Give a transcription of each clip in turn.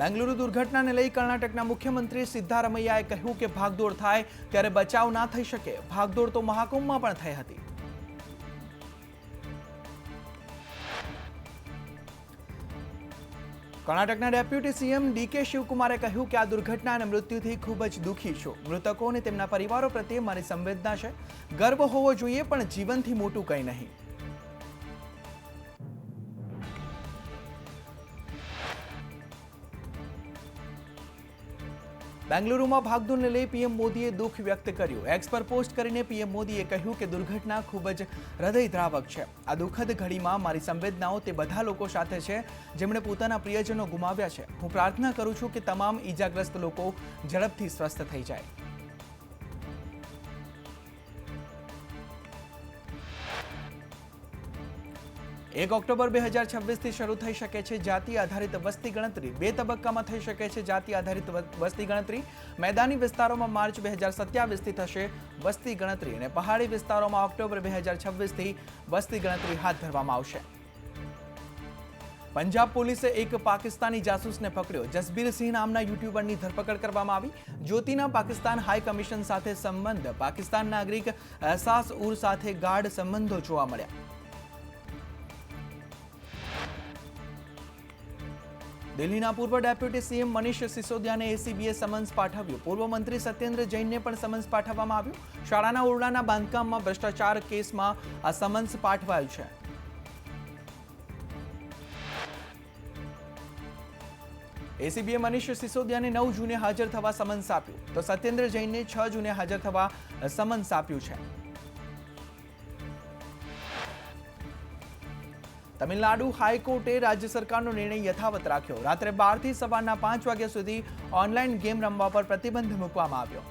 બેંગલુરુ દુર્ઘટનાને લઈ કર્ણાટકના મુખ્યમંત્રી સિદ્ધારમૈયાએ કહ્યું કે ભાગદોડ થાય ત્યારે બચાવ ના થઈ શકે. ભાગદોડ તો મહાકુંભમાં પણ થઈ હતી. કર્ણાટકના ડેપ્યુટી સીએમ ડીકે શિવકુમારે કહ્યું કે આ દુર્ઘટના અને મૃત્યુથી ખૂબ જ દુઃખી છું. મૃતકો અને તેમના પરિવારો પ્રત્યે મારી સંવેદના છે. ગર્વ હોવો જોઈએ પણ જીવનથી મોટું કંઈ નહીં. બેંગલુરુમાં ભાગદોડને લઈ પીએમ મોદીએ દુઃખ વ્યક્ત કર્યું. એક્સ પર પોસ્ટ કરીને પીએમ મોદીએ કહ્યું કે દુર્ઘટના ખૂબ જ હૃદયદ્રાવક છે. આ દુઃખદ ઘડીમાં મારી સંવેદનાઓ તે બધા લોકો સાથે છે જેમણે પોતાના પ્રિયજનો ગુમાવ્યા છે. હું પ્રાર્થના કરું છું કે તમામ ઈજાગ્રસ્ત લોકો ઝડપથી સ્વસ્થ થઈ જાય. એક ઓક્ટોબર 2026 શરૂ થઈ શકે છે જાતિ આધારિત વસ્તી ગણતરી. 2 તબક્કામાં થઈ શકે છે જાતિ આધારિત વસ્તી ગણતરી. મેદાની વિસ્તારોમાં માર્ચ 2027 થશે વસ્તી ગણતરી અને પહાડી વિસ્તારોમાં ઓક્ટોબર 2026 વસ્તી ગણતરી હાથ ધરવામાં આવશે. પંજાબ પોલીસે એક પાકિસ્તાની જાસૂસને પકડ્યો. જસબીરસિંહ નામના યુટ્યુબરની ધરપકડ કરવામાં આવી. જ્યોતિના પાકિસ્તાન હાઈ કમિશન સાથે સંબંધ. પાકિસ્તાન નાગરિક એહસાસ ઉર સાથે ગાઢ સંબંધો જોવા મળ્યા. દિલ્હીના પૂર્વ ડેપ્યુટી સીએમ મનીષ સિસોદિયાને એસીબીએ સમન્સ પાઠવ્યું. પૂર્વ મંત્રી સત્યેન્દ્ર જૈનને પણ સમન્સ પાઠવવામાં આવ્યું. શાળાના ઓરડાના બાંધકામમાં ભ્રષ્ટાચાર કેસમાં આ સમન્સ પાઠવાયું છે. એસીબીએ મનીષ સિસોદિયાને 9 જૂને હાજર થવા સમન્સ આપ્યું તો સત્યેન્દ્ર જૈનને 6 જૂને હાજર થવા સમન્સ આપ્યું છે. તમિલનાડુ હાઈકોર્ટે રાજ્ય સરકારનો નિર્ણય યથાવત રાખ્યો. રાત્રે 12 થી સવારના 5 વાગ્યા સુધી ઓનલાઈન ગેમ રમવા પર પ્રતિબંધ મૂકવામાં આવ્યો.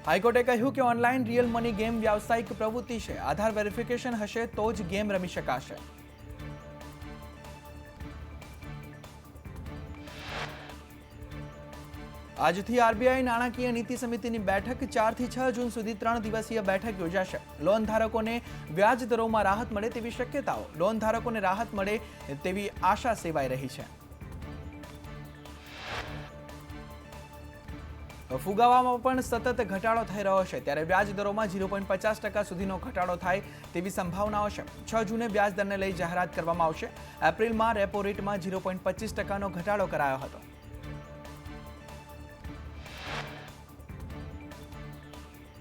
હાઈકોર્ટે કહ્યું કે ઓનલાઈન રિયલ મની ગેમ વ્યાવસાયિક પ્રવૃત્તિ છે. આધાર વેરિફિકેશન હશે તો જ ગેમ રમી શકાશે. આજથી આરબીઆઈ નાણાકીય નીતિ સમિતિની બેઠક 4 થી 6 જૂન સુધી 3 દિવસીય બેઠક યોજાશે. લોન ધારકોને વ્યાજ દરોમાં રાહત મળે તેવી શક્યતાઓ. લોન ધારકોને રાહત મળે તેવી આશા સેવાઈ રહી છે. ફુગાવામાં પણ સતત ઘટાડો થઈ રહ્યો છે ત્યારે વ્યાજ દરોમાં 0.50% સુધીનો ઘટાડો થાય તેવી સંભાવનાઓ છે. 6 જૂને વ્યાજ દરને લઈ જાહેરાત કરવામાં આવશે. એપ્રિલમાં રેપો રેટમાં 0.25%નો ઘટાડો કરાયો હતો.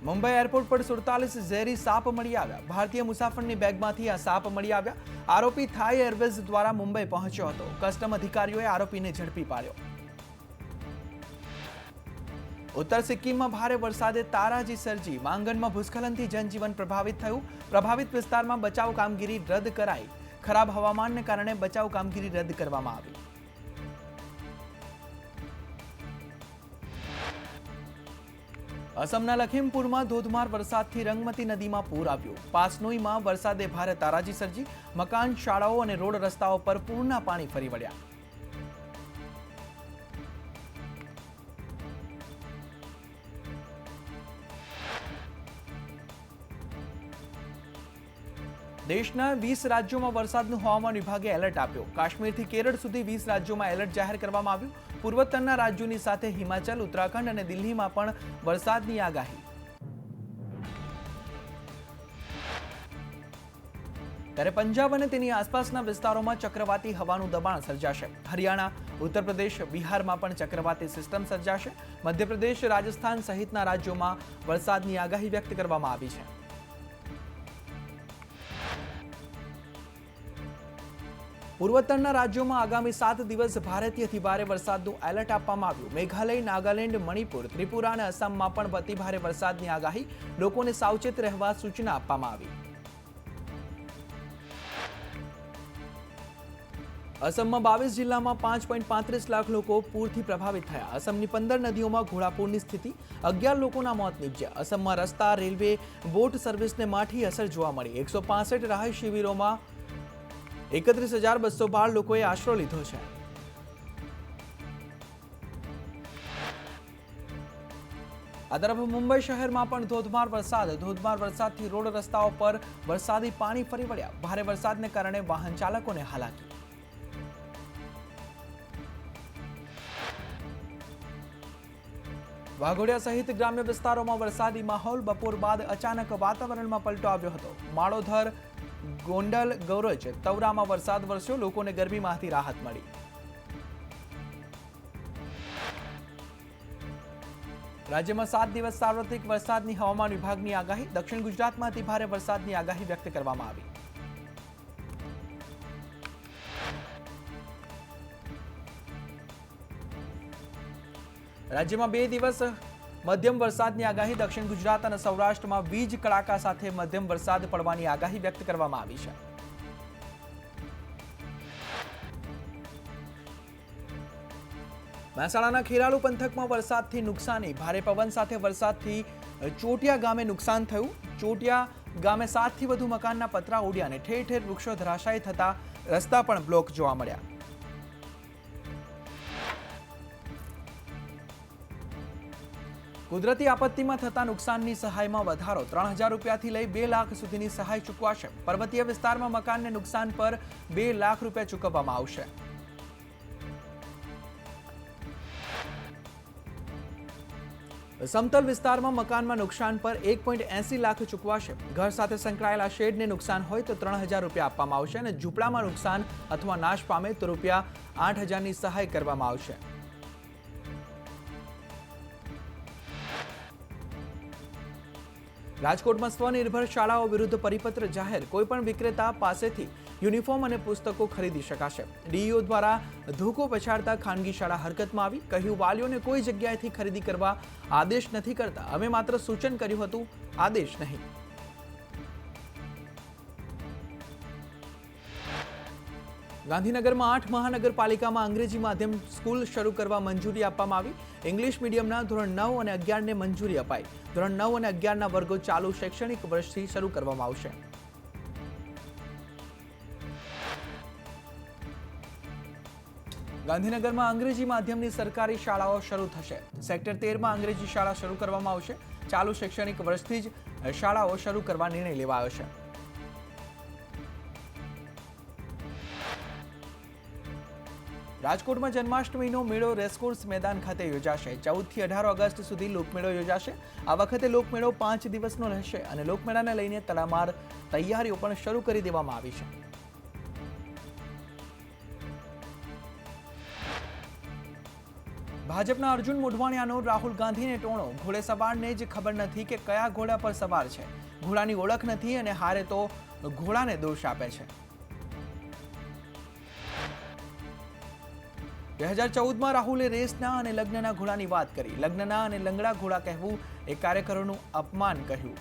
મુંબઈ એરપોર્ટ પર 47 ઝેરી સાપ મળી આવ્યા. ભારતીય મુસાફરની બેગમાંથી આ સાપ મળી આવ્યા. આરોપી થાઈ એરવેઝ દ્વારા મુંબઈ પહોંચ્યો હતો. કસ્ટમ અધિકારીઓએ આરોપીને ઝડપી પાડ્યો. ઉત્તર સિક્કિમમાં ભારે વરસાદે તારાજી સર્જી. માંગનમાં ભૂસ્ખલનથી જનજીવન પ્રભાવિત થયું. પ્રભાવિત વિસ્તારમાં બચાવ કામગીરી રદ કરાઈ. ખરાબ હવામાનને કારણે બચાવ કામગીરી રદ કરવામાં આવી. અસમના લખીમપુરમાં ધોધમાર વરસાદથી રંગમતી નદીમાં પૂર આવ્યું. પાસનોઈમાં વરસાદે ભારે તારાજી સર્જી. મકાન, શાળાઓ અને રોડ રસ્તાઓ પર પૂરના પાણી ફરી વળ્યા. દેશના 20 રાજ્યોમાં વરસાદનું હવામાન વિભાગે એલર્ટ આપ્યો. કાશ્મીરથી કેરળ સુધી 20 રાજ્યોમાં એલર્ટ જાહેર કરવામાં આવ્યું. પૂર્વોત્તરના રાજ્યોની સાથે હિમાચલ, ઉત્તરાખંડ અને દિલ્હીમાં પણ વરસાદની આગાહી. ત્યારે પંજાબ અને તેની આસપાસના વિસ્તારોમાં ચક્રવાતી હવાનું દબાણ સર્જાશે. હરિયાણા, ઉત્તર પ્રદેશ, બિહારમાં પણ ચક્રવાતી સિસ્ટમ સર્જાશે. મધ્યપ્રદેશ, રાજસ્થાન સહિતના રાજ્યોમાં વરસાદની આગાહી વ્યક્ત કરવામાં આવી છે. પૂર્વોત્તરના રાજ્યોમાં આગામી 7 દિવસ ભારેથી અતિ ભારે વરસાદનું એલર્ટ આપવામાં આવ્યું. મેઘાલય, નાગાલેન્ડ, મણિપુર, ત્રિપુરા અને અસમમાં પણ અતિભારે વરસાદની આગાહી. લોકોને સાવચેત રહેવા સૂચના આપવામાં આવી. અસમમાં 22 જિલ્લામાં 5.35 લાખ લોકો પૂરથી પ્રભાવિત થયા. અસમની 15 નદીઓમાં ઘોડાપૂરની સ્થિતિ. 11 લોકોના મોત નીપજ્યા. અસમમાં રસ્તા, રેલવે, બોટ સર્વિસને માઠી અસર જોવા મળી. 165 રાહત શિબિરોમાં 31,212 લોકોએ આશરો લીધો છે. આ તરફ મુંબઈ શહેરમાં પણ ધોધમાર વરસાદથી રોડ રસ્તાઓ પર વરસાદી પાણી ફરી વળ્યા. ભારે વરસાદને કારણે વાહન ચાલકોને હાલાકી. વાઘોડિયા સહિત ગ્રામ્ય વિસ્તારોમાં વરસાદી માહોલ. બપોર બાદ અચાનક વાતાવરણમાં પલટો આવ્યો હતો. માળોધર, ગોંડલ, ગૌરજ, તવરામાં વરસાદ વરસ્યો. લોકોને ગરમીમાંથી રાહત મળી. રાજ્યમાં 7 દિવસ સાર્વત્રિક વરસાદની હવામાન વિભાગની આગાહી. દક્ષિણ ગુજરાતમાંથી ભારે વરસાદની આગાહી વ્યક્ત કરવામાં આવી. રાજ્યમાં 2 દિવસ મધ્યમ વરસાદની આગાહી. દક્ષિણ ગુજરાત અને સૌરાષ્ટ્રમાં વીજ કડાકા સાથે મધ્યમ વરસાદ પડવાની આગાહી વ્યક્ત કરવામાં આવી છે. મહેસાણાના ખેરાલુ પંથકમાં વરસાદથી નુકસાની. ભારે પવન સાથે વરસાદથી ચોટિયા ગામે નુકસાન થયું. ચોટિયા ગામે 7 થી વધુ મકાનના પતરા ઉડ્યા અને ઠેર ઠેર વૃક્ષો ધરાશાયી થતા રસ્તા પણ બ્લોક જોવા મળ્યા. કુદરતી આપત્તિમાં થતા નુકસાનની સહાયમાં વધારો. 3000 રૂપિયાથી લઈ 2 લાખ સુધીની સહાય ચૂકવાશે. પર્વતીય વિસ્તારમાં મકાનને નુકસાન પર 2 લાખ રૂપિયા ચૂકવવામાં આવશે. સમતલ વિસ્તારમાં મકાનમાં નુકસાન પર 1.80 લાખ ચૂકવાશે. ઘર સાથે સંકળાયેલા શેડને નુકસાન હોય તો 3000 રૂપિયા આપવામાં આવશે અને ઝૂંપડામાં નુકસાન અથવા નાશ પામે તો રૂપિયા 8000ની સહાય કરવામાં આવશે. રાજકોટમાં સ્વનિર્ભર શાળાઓ વિરુદ્ધ પરિપત્ર જાહેર. કોઈપણ વિક્રેતા પાસેથી યુનિફોર્મ અને પુસ્તકો ખરીદી શકાશે. ડીઈઓ દ્વારા ધોકો પછાડતા ખાનગી શાળા હરકતમાં આવી. કહ્યું, વાલીઓને કોઈ જગ્યાએથી ખરીદી કરવા આદેશ નથી કરતા. અમે માત્ર સૂચન કર્યું હતું, આદેશ નહીં. ગાંધીનગરમાં 8 મહાનગરપાલિકામાં અંગ્રેજી માધ્યમ સ્કૂલ શરૂ કરવા મંજૂરી આપવામાં આવી. ઇંગ્લિશ મીડિયમના ધોરણ 9 અને 11ને મંજૂરી અપાઈ. ધોરણ 9 અને 11ના વર્ગો ચાલુ શૈક્ષણિક વર્ષથી શરૂ કરવામાં આવશે. ગાંધીનગરમાં અંગ્રેજી માધ્યમની સરકારી શાળાઓ શરૂ થશે. સેક્ટર 13માં અંગ્રેજી શાળા શરૂ કરવામાં આવશે. ચાલુ શૈક્ષણિક વર્ષથી જ શાળાઓ શરૂ કરવા નિર્ણય લેવાયો છે. રાજકોટમાં જન્માષ્ટમીનો મેળો રેસકોર્સ મેદાન ખાતે યોજાશે. 14 થી 18 ઓગસ્ટ સુધી લોકમેળો યોજાશે. આ વખતે લોકમેળો 5 દિવસનો રહેશે અને લોકમેળાને લઈને તડામાર તૈયારીઓ પણ શરૂ કરી દેવામાં આવી છે. ભાજપના અર્જુન મોઢવાણિયાનો રાહુલ ગાંધીને ટોણો. ઘોડેસવારને જ ખબર નથી કે કયા ઘોડા પર સવાર છે. ઘોડાની ઓળખ નથી અને હારે તો ઘોડાને દોષ આપે છે. 2014માં રાહુલે રેસના અને લગ્નના ઘોડાની વાત કરી. લગ્નના અને લંગડા ઘોડા કહેવું એ કાર્યકરોનું અપમાન કહ્યું.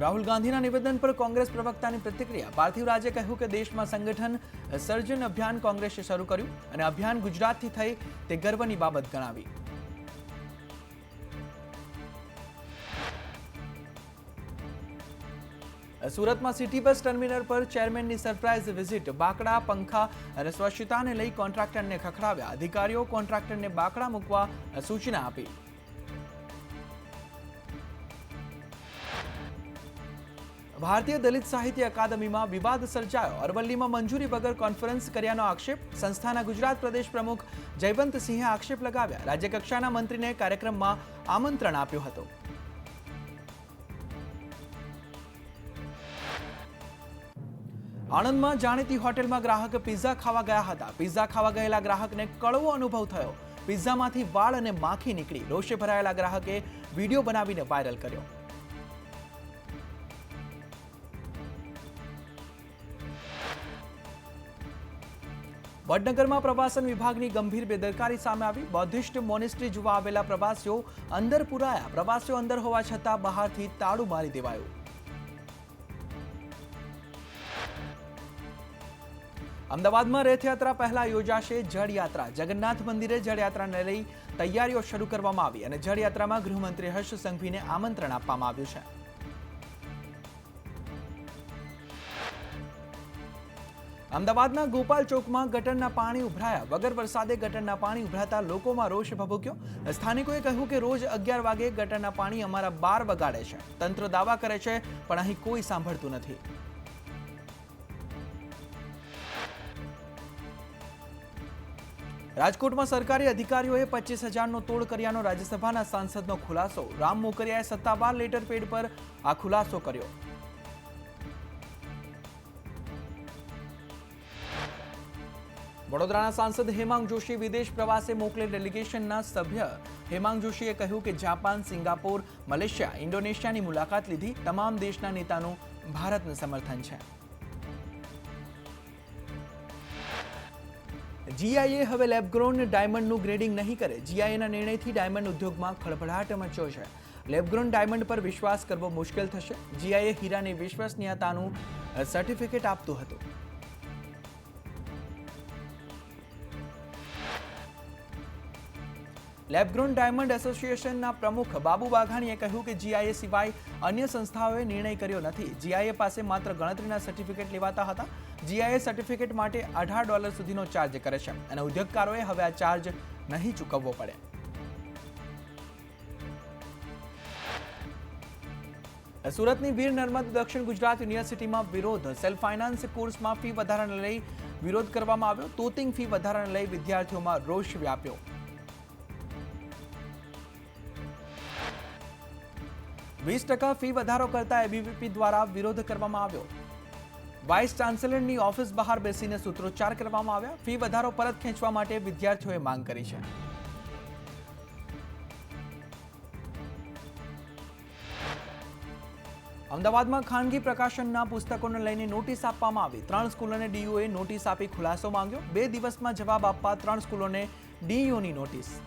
રાહુલ ગાંધીના નિવેદન પર કોંગ્રેસ પ્રવક્તાની પ્રતિક્રિયા. પાર્થિવ રાજે કહ્યું કે દેશમાં સંગઠન સર્જન અભિયાન કોંગ્રેસે શરૂ કર્યું અને અભિયાન ગુજરાતથી થઈ તે ગર્વની બાબત ગણાવી. સુરતમાં સિટી બસ ટર્મિનલ પર ચેરમેનની સરપ્રાઇઝ વિઝિટ. બાકડા, પંખા અને સ્વચ્છતાને લઈ કોન્ટ્રાક્ટરને ખખડાવ્યા. અધિકારીઓ કોન્ટ્રાક્ટરને બાકડા મૂકવા સૂચના આપી. ભારતીય દલિત સાહિત્ય અકાદમીમાં વિવાદ સર્જાયો. અરવલ્લીમાં મંજૂરી વગર કોન્ફરન્સ કર્યાનો આક્ષેપ. સંસ્થાના ગુજરાત પ્રદેશ પ્રમુખ જયવંતસિંહે આક્ષેપ લગાવ્યા. રાજ્યકક્ષાના મંત્રીને કાર્યક્રમમાં આમંત્રણ આપ્યું હતું. આણંદમાં જાણીતી હોટેલમાં ગ્રાહક પિઝા ખાવા ગયા હતા. પિઝા ખાવા ગયેલા ગ્રાહકને કડવો અનુભવ થયો. પિઝામાંથી વાળ અને માખી નીકળી. રોષે ભરાયેલા ગ્રાહકે વિડીયો બનાવીને વાયરલ કર્યો. વડનગરમાં પ્રવાસન વિભાગની ગંભીર બેદરકારી સામે આવી. બૌદ્ધિસ્ટ મોનેસ્ટ્રી જોવા આવેલા પ્રવાસીઓ અંદર પુરાયા. પ્રવાસીઓ અંદર હોવા છતાં બહારથી તાળું મારી દેવાયું. અમદાવાદમાં રથયાત્રા પહેલા યોજાશે જળયાત્રા. જગન્નાથ મંદિરે જળયાત્રાને લઈ તૈયારીઓ શરૂ કરવામાં આવી અને જળયાત્રામાં ગૃહમંત્રી હર્ષ સંઘવીને આમંત્રણ આપવામાં આવ્યું છે. અમદાવાદના ગોપાલ ચોકમાં ગટરના પાણી ઉભરાયા. વગર વરસાદે ગટરના પાણી ઉભરાતા લોકોમાં રોષ ભભૂક્યો. સ્થાનિકોએ કહ્યું કે રોજ 11 વાગે ગટરના પાણી અમારા બાર બગાડે છે. તંત્ર દાવા કરે છે પણ અહીં કોઈ સાંભળતું નથી. રાજકોટમાં સરકારી અધિકારીઓએ 25,000નો તોડ કર્યાનો રાજ્યસભાના સાંસદનો ખુલાસો. રામ મોકરિયાએ સત્તાવાર લેટર પેડ પર આ ખુલાસો કર્યો. વડોદરાના સાંસદ હેમાંગ જોશી વિદેશ પ્રવાસે મોકલેલ ડેલિગેશનના સભ્ય હેમાંગ જોશીએ કહ્યું કે જાપાન, સિંગાપોર, મલેશિયા, ઇન્ડોનેશિયાની મુલાકાત લીધી. તમામ દેશના નેતાનું ભારતને સમર્થન છે. જીઆઈએ હવે લેબગ્રોન ડાયમંડનું ગ્રેડિંગ નહીં કરે. જીઆઈના નિર્ણયથી ડાયમંડ ઉદ્યોગમાં ખળભળાટ મચ્યો છે. લેબગ્રોન ડાયમંડ પર વિશ્વાસ કરવો મુશ્કેલ થશે. જીઆઈએ હીરાની વિશ્વસનીયતાનું સર્ટિફિકેટ આપતું હતું. લેબગ્રોન ડાયમંડ એસોસિએશનના પ્રમુખ બાબુ બાઘાણીએ કહ્યું કે જીઆઈએ સિવાય અન્ય સંસ્થાઓએ નિર્ણય કર્યો નથી. જીઆઈએ પાસે માત્ર ગણતરીના સર્ટિફિકેટ લેવાતા હતા. જીઆઈએ સર્ટિફિકેટ માટે $18 સુધીનો ચાર્જ કરે છે અને ઉદ્યોગકારોએ હવે આ ચાર્જ નહીં ચૂકવવો પડે. સુરતની વીર નર્મદ દક્ષિણ ગુજરાત યુનિવર્સિટીમાં વિરોધ. સેલ્ફ ફાઇનાન્સ કોર્સમાં ફી વધારાને લઈ વિરોધ કરવામાં આવ્યો. તોતિંગ ફી વધારાને લઈ વિદ્યાર્થીઓમાં રોષ વ્યાપ્યો. %20 ફી વધારો કરતા એબીવીપી દ્વારા વિરોધ કરવામાં આવ્યો. વાઇસ ચાન્સેલરની ઓફિસ બહાર બેસીને સૂત્રોચ્ચાર કરવામાં આવ્યા. ફી વધારો પરત ખેંચવા માટે વિદ્યાર્થીઓએ માંગ કરી છે. અમદાવાદમાં ખાનગી પ્રકાશનના પુસ્તકોને લઈને નોટિસ આપવામાં આવી. 3 સ્કૂલોને ડીયુએ નોટિસ આપી ખુલાસો માંગ્યો. 2 દિવસમાં જવાબ આપવા 3 સ્કૂલોને ડીયુની નોટિસ.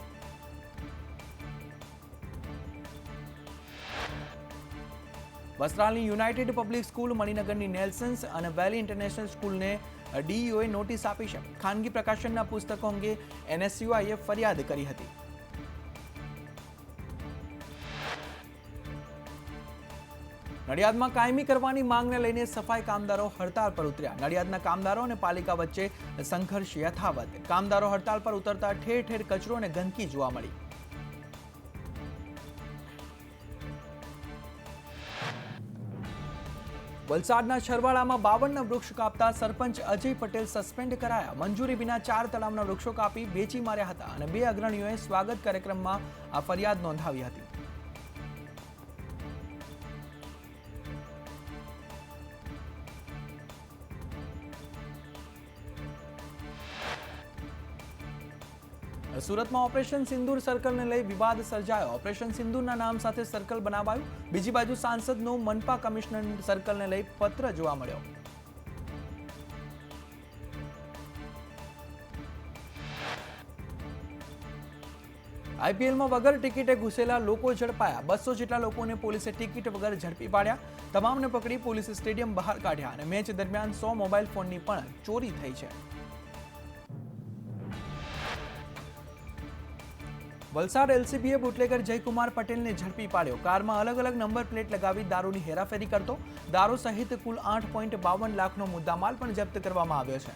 વસ્ત્રાલની યુનાઇટેડ પબ્લિક સ્કૂલ, મણિનગરની નેલ્સન્સ અને વેલી ઇન્ટરનેશનલ સ્કૂલને ડીયુએ નોટિસ આપી છે. ખાનગી પ્રકાશનના પુસ્તકો અંગે એનએસયુઆઈએ ફરિયાદ કરી હતી. નડિયાદમાં કાયમી કરવાની માંગને લઈને સફાઈ કામદારો હડતાળ પર ઉતર્યા. નડિયાદના કામદારો અને પાલિકા વચ્ચે સંઘર્ષ યથાવત. કામદારો હડતાળ પર ઉતરતા ઠેર ઠેર કચરો અને ગંદકી જોવા મળી. વલસાડના છરવાડામાં 52ના વૃક્ષ કાપતા સરપંચ અજય પટેલ સસ્પેન્ડ કરાયા. મંજૂરી વિના 4 તળાવના વૃક્ષો કાપી વેચી માર્યા હતા અને 2 અગ્રણીઓએ સ્વાગત કાર્યક્રમમાં આ ફરિયાદ નોંધાવી હતી. સુરતમાં ઓપરેશન સિંદૂર સર્કલને લઈ વિવાદ સર્જાયો. ઓપરેશન સિંદૂરના નામ સાથે સર્કલ બનાવાયું. બીજી બાજુ સાંસદનો મનપા કમિશનર સર્કલને લઈ પત્ર જોવા મળ્યો. આઈપીએલમાં વગર ટિકિટે ઘૂસેલા લોકો ઝડપાયા. 200 જેટલા લોકોને પોલીસે ટિકિટ વગર ઝડપી પાડ્યા. તમામને પકડી પોલીસે સ્ટેડિયમ બહાર કાઢ્યા અને મેચ દરમિયાન 100 મોબાઈલ ફોનની પણ ચોરી થઈ છે. વલસાડ એલસીબીએ બુટલેગર જયકુમાર પટેલને ઝડપી પાડ્યો. કારમાં અલગ અલગ નંબર પ્લેટ લગાવી દારૂની હેરાફેરી કરતો. દારૂ સહિત કુલ 8.52 લાખનો મુદ્દામાલ પણ જપ્ત કરવામાં આવ્યો છે.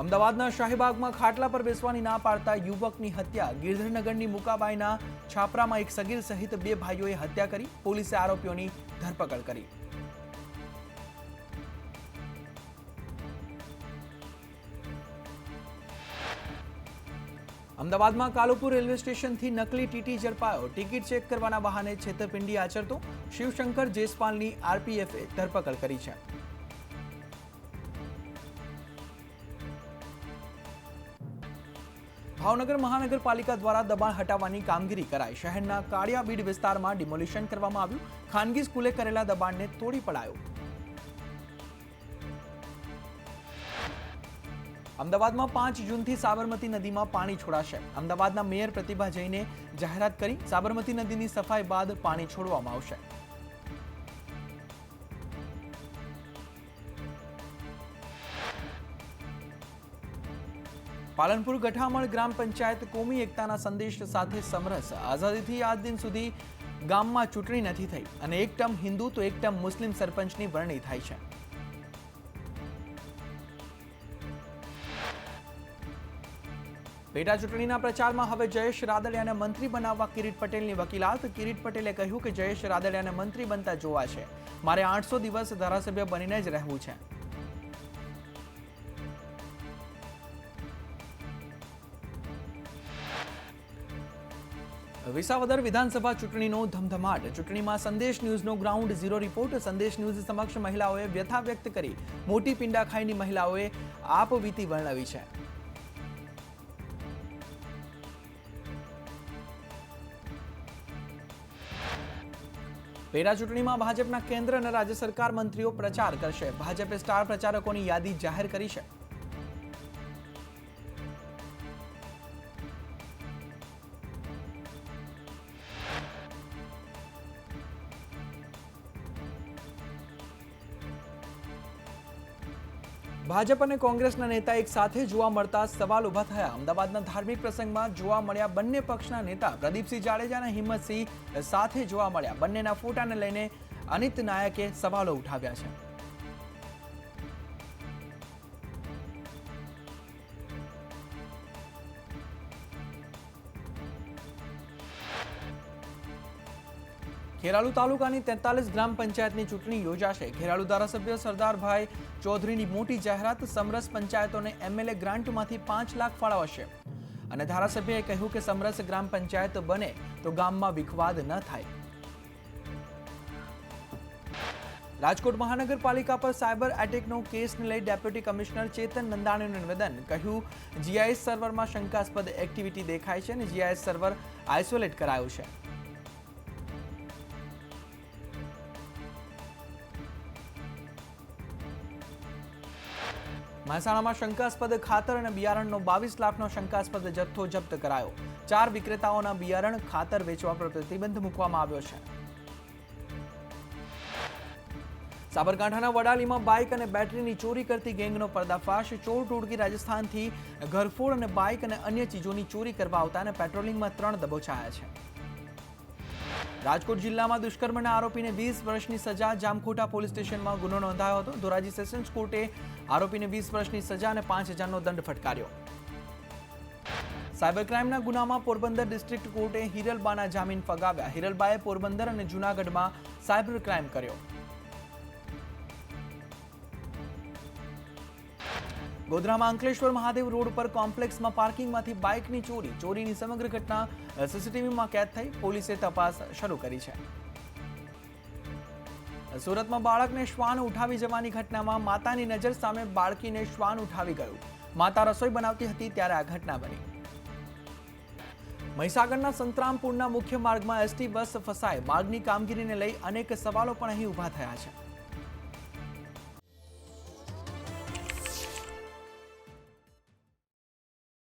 અમદાવાદના શાહીબાગમાં ખાટલા પર બેસવાની ના પાડતા યુવકની હત્યા. ગિરધરનગરની મુકાબાઈના છાપરામાં એક સગીર સહિત 2 ભાઈઓએ હત્યા કરી. પોલીસે આરોપીઓની ધરપકડ કરી. અમદાવાદમાં કાલુપુર રેલવે સ્ટેશનથી નકલી ટીટી ઝડપાયો. ટિકિટ ચેક કરવાના બહાને છેતરપિંડી આચરતો શિવશંકર જયસ્વાલની આરપીએફે ધરપકડ કરી છે. ભાવનગર મહાનગરપાલિકા દ્વારા દબાણ હટાવવાની કામગીરી કરાઈ. શહેરના કાળિયાબીડ વિસ્તારમાં ડિમોલિશન કરવામાં આવ્યું. ખાનગી સ્કૂલે કરેલા દબાણને તોડી પડાયું. અમદાવાદમાં 5 જૂનથી સાબરમતી નદીમાં પાણી છોડાશે. અમદાવાદના મેયર પ્રતિભા જૈને જાહેરાત કરી. સાબરમતી નદીની સફાઈ બાદ પાણી છોડવામાં આવશે. પાલનપુર ગઠામણ ગ્રામ પંચાયત કોમી એકતાના સંદેશ સાથે સમરસ. આઝાદીથી આજ દિન સુધી ગામમાં ચૂંટણી નથી થઈ અને એક ટર્મ હિન્દુ તો એક ટર્મ મુસ્લિમ સરપંચની વરણી થાય છે. પેટા ચૂંટણીના પ્રચારમાં હવે જયેશ રાદડિયાને મંત્રી બનાવવા કિરીટ પટેલની વકીલાત. કિરીટ પટેલે કહ્યું કે જયેશ રાદડિયાને મંત્રી બનતા જોવા છે. મારે 800 દિવસ ધારાસભ્ય બનીને જ રહેવું છે. વિસાવદર વિધાનસભા ચૂંટણીનો ધમધમાટ. ચૂંટણીમાં સંદેશ ન્યૂઝનો ગ્રાઉન્ડ ઝીરો રિપોર્ટ. સંદેશ ન્યૂઝ સમક્ષ મહિલાઓએ વ્યથા વ્યક્ત કરી મોટી પિંડાખાઈની મહિલાઓએ આપવીતી વર્ણવી છે. પેટા ચૂંટણીમાં ભાજપના કેન્દ્ર અને રાજ્ય સરકાર મંત્રીઓ પ્રચાર કરશે. ભાજપે સ્ટાર પ્રચારકોની યાદી જાહેર કરી છે. ભાજપ અને કોંગ્રેસના નેતા એક સાથે જોવા મળતા સવાલ ઉભા થયા. અમદાવાદના ધાર્મિક પ્રસંગમાં જોવા મળ્યા બંને પક્ષના નેતા પ્રદીપસિંહ જાડેજા અને હિંમતસિંહ સાથે જોવા મળ્યા. બંનેના ફોટાને લઈને અનિત નાયકે સવાલો ઉઠાવ્યા છે. ખેરાલુ તાલુકાની 43 ગ્રામ પંચાયતની ચૂંટણી યોજાશે. ખેરાલુ ધારાસભ્ય સરદારભાઈ ચૌધરીની મોટી જાહેરાત. સમરસ પંચાયતોને એમએલએ ગ્રાન્ટમાંથી 5 લાખ ફાળવશે અને ધારાસભ્યએ કહ્યું કે સમરસ ગ્રામ પંચાયત બને તો ગામમાં વિખવાદ ન થાય. રાજકોટ મહાનગરપાલિકા પર સાયબર એટેકનો કેસને લઈ ડેપ્યુટી કમિશનર ચેતન નંદાણીનું નિવેદન. કહ્યું જીઆઈએસ સર્વરમાં શંકાસ્પદ એક્ટિવિટી દેખાય છે અને જીઆઈએસ સર્વર આઇસોલેટ કરાયું છે. મહેસાણામાં શંકાસ્પદ ખાતર અને બિયારણનો 22 લાખનો શંકાસ્પદ જથ્થો જપ્ત કરાયો. 4 વિક્રેતાઓના બિયારણ ખાતર વેચવા પર પ્રતિબંધ મૂકવામાં આવ્યો છે. સાબરકાંઠાના વડાલીમાં બાઇક અને બેટરીની ચોરી કરતી ગેંગનો પર્દાફાશ. ચોર ટોળકી રાજસ્થાનથી ઘરફોડ અને બાઇક અને અન્ય ચીજોની ચોરી કરવા આવતા અને પેટ્રોલિંગમાં 3 દબોચાયા છે. રાજકોટ જિલ્લામાં દુષ્કર્મના આરોપીને 20 વર્ષની સજા. જામખોટા પોલીસ સ્ટેશનમાં ગુનો નોંધાયો હતો. ધોરાજી સેશન્સ કોર્ટે આરોપીને 20 વર્ષની સજા અને 5,000નો દંડ ફટકાર્યો. સાયબર ક્રાઇમના ગુનામાં પોરબંદર ડિસ્ટ્રિક્ટ કોર્ટે હિરલબાના જામીન ફગાવ્યા. હિરલબાએ પોરબંદર અને જૂનાગઢમાં સાયબર ક્રાઇમ કર્યો. ગોધરામાં અંકલેશ્વર મહાદેવ રોડ પર કોમ્પ્લેક્સમાં પાર્કિંગમાંથી બાઇકની ચોરી. ચોરીની સમગ્ર ઘટના સીસીટીવીમાં કેદ થઈ. પોલીસે તપાસ શરૂ કરી છે. સુરતમાં બાળકને શ્વાન ઉઠાવી જવાની ઘટનામાં માતાની નજર સામે બાળકીને શ્વાન ઉઠાવી ગયું. માતા રસોઈ બનાવતી હતી ત્યારે આ ઘટના બની. મહીસાગરના સંતરામપુરના મુખ્ય માર્ગમાં એસટી બસ ફસાઈ. માર્ગની કામગીરીને લઈ અનેક સવાલો પણ અહીં ઉભા થયા છે.